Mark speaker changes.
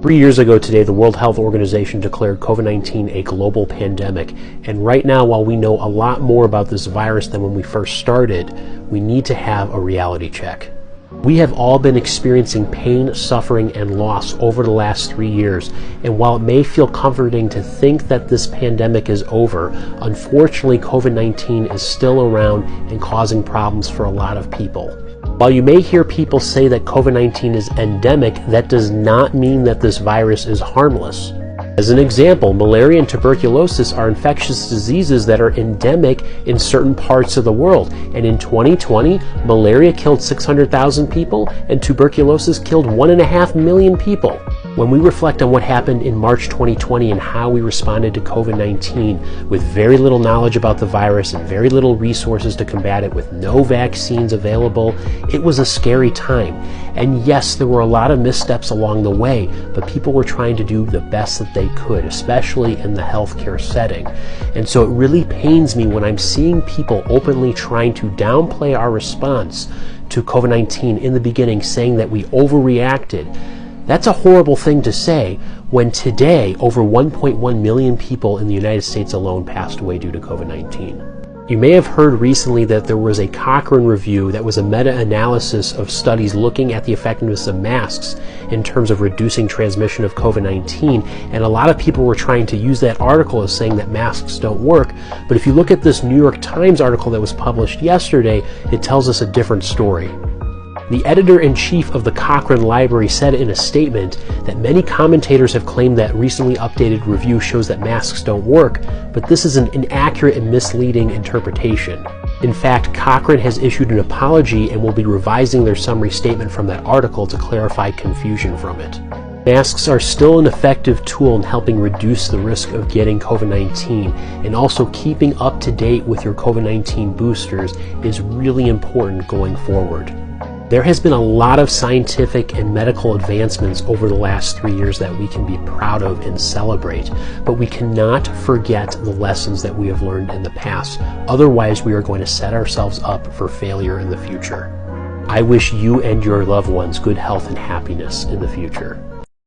Speaker 1: 3 years ago today, the World Health Organization declared COVID-19 a global pandemic. And right now, while we know a lot more about this virus than when we first started, we need to have a reality check. We have all been experiencing pain, suffering, and loss over the last 3 years. And while it may feel comforting to think that this pandemic is over, unfortunately, COVID-19 is still around and causing problems for a lot of people. While you may hear people say that COVID-19 is endemic, that does not mean that this virus is harmless. As an example, malaria and tuberculosis are infectious diseases that are endemic in certain parts of the world. And in 2020, malaria killed 600,000 people and tuberculosis killed 1.5 million people. When we reflect on what happened in March 2020 and how we responded to COVID-19 with very little knowledge about the virus and very little resources to combat it, with no vaccines available, it was a scary time. And yes, there were a lot of missteps along the way, but people were trying to do the best that they could, especially in the healthcare setting. And so it really pains me when I'm seeing people openly trying to downplay our response to COVID-19 in the beginning, saying that we overreacted. That's a horrible thing to say when today over 1.1 million people in the United States alone passed away due to COVID-19. You may have heard recently that there was a Cochrane review that was a meta-analysis of studies looking at the effectiveness of masks in terms of reducing transmission of COVID-19, and a lot of people were trying to use that article as saying that masks don't work. But if you look at this New York Times article that was published yesterday, it tells us a different story. The editor-in-chief of the Cochrane Library said in a statement that many commentators have claimed that recently updated review shows that masks don't work, but this is an inaccurate and misleading interpretation. In fact, Cochrane has issued an apology and will be revising their summary statement from that article to clarify confusion from it. Masks are still an effective tool in helping reduce the risk of getting COVID-19, and also keeping up to date with your COVID-19 boosters is really important going forward. There has been a lot of scientific and medical advancements over the last 3 years that we can be proud of and celebrate, but we cannot forget the lessons that we have learned in the past. Otherwise, we are going to set ourselves up for failure in the future. I wish you and your loved ones good health and happiness in the future.